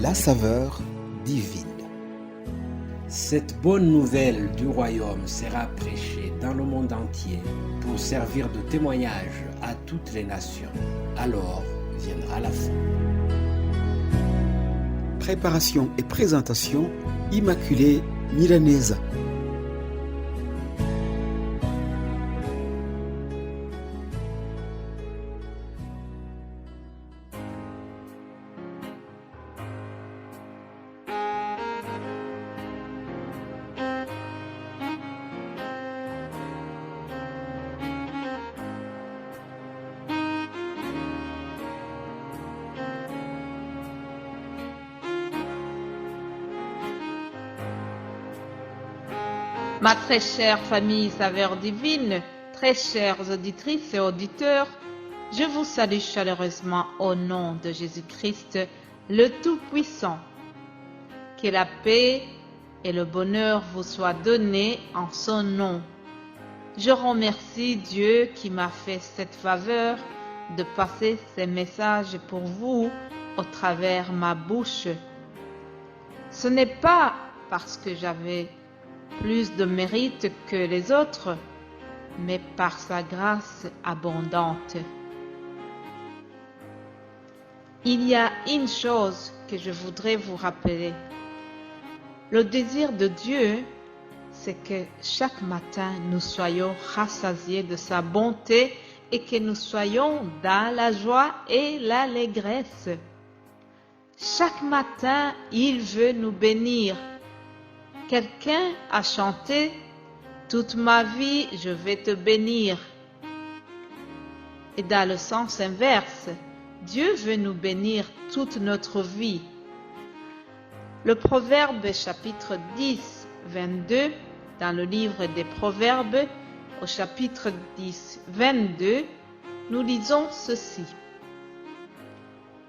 la saveur divine. Cette bonne nouvelle du royaume sera prêchée dans le monde entier pour servir de témoignage à toutes les nations. Alors viendra la fin. Préparation et présentation, Immaculée Milanesa. Ma très chère famille Saveur Divine, très chères auditrices et auditeurs, je vous salue chaleureusement au nom de Jésus-Christ, le Tout-Puissant. Que la paix et le bonheur vous soient donnés en son nom. Je remercie Dieu qui m'a fait cette faveur de passer ces messages pour vous au travers ma bouche. Ce n'est pas parce que j'avais plus de mérite que les autres, mais par sa grâce abondante. Il y a une chose que je voudrais vous rappeler. Le désir de Dieu, c'est que chaque matin nous soyons rassasiés de sa bonté et que nous soyons dans la joie et l'allégresse. Chaque matin, il veut nous bénir. Quelqu'un a chanté « Toute ma vie, je vais te bénir ». Et dans le sens inverse, Dieu veut nous bénir toute notre vie. Le Proverbe chapitre 10, 22, dans le livre des Proverbes, au chapitre 10, 22, nous lisons ceci.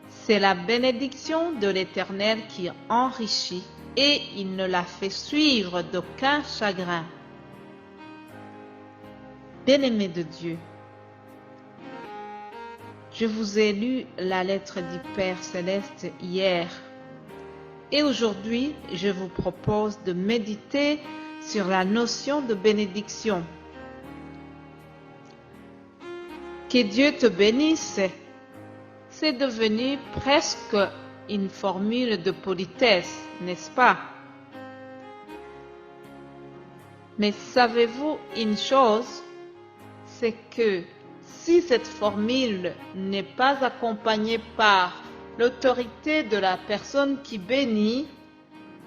C'est la bénédiction de l'Éternel qui enrichit et il ne la fait suivre d'aucun chagrin. Bien-aimés de Dieu, je vous ai lu la lettre du Père Céleste hier et aujourd'hui je vous propose de méditer sur la notion de bénédiction. Que Dieu te bénisse, c'est devenu presque une formule de politesse, n'est-ce pas? Mais savez-vous une chose? C'est que si cette formule n'est pas accompagnée par l'autorité de la personne qui bénit,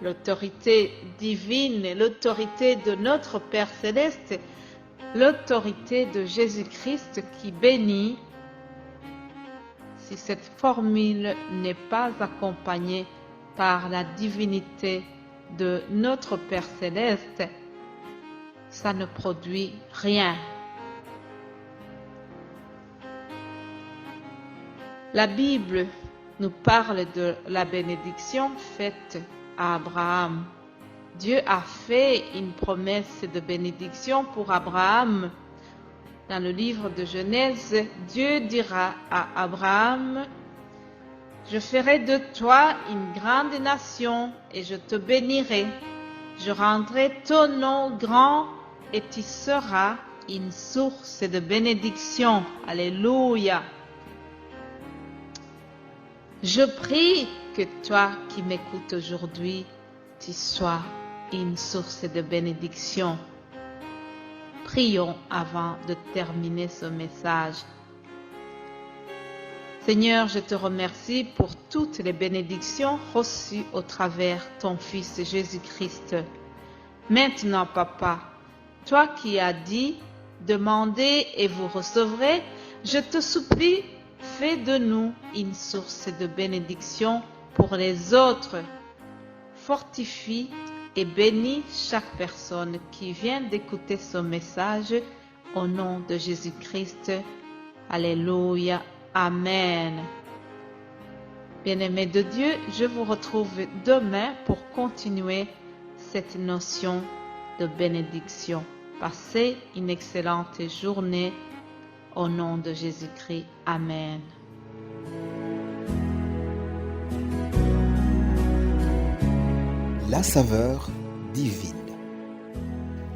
l'autorité divine, l'autorité de notre Père Céleste, l'autorité de Jésus-Christ qui bénit, si cette formule n'est pas accompagnée par la divinité de notre Père Céleste, ça ne produit rien. La Bible nous parle de la bénédiction faite à Abraham. Dieu a fait une promesse de bénédiction pour Abraham. Dans le livre de Genèse, Dieu dira à Abraham, « Je ferai de toi une grande nation et je te bénirai. Je rendrai ton nom grand et tu seras une source de bénédiction. » Alléluia. Je prie que toi qui m'écoutes aujourd'hui, tu sois une source de bénédiction. Prions avant de terminer ce message. Seigneur, je te remercie pour toutes les bénédictions reçues au travers ton Fils Jésus-Christ. Maintenant, Papa, toi qui as dit, demandez et vous recevrez, je te supplie, fais de nous une source de bénédiction pour les autres. Fortifie et bénis chaque personne qui vient d'écouter ce message au nom de Jésus-Christ. Alléluia. Amen. Bien-aimés de Dieu, je vous retrouve demain pour continuer cette notion de bénédiction. Passez une excellente journée au nom de Jésus-Christ. Amen. la saveur divine.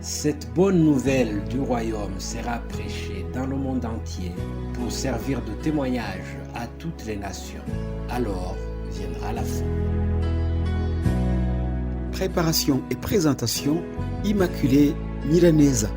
Cette bonne nouvelle du royaume sera prêchée dans le monde entier pour servir de témoignage à toutes les nations. Alors viendra la fin. Préparation et présentation, Immaculée Milanesa.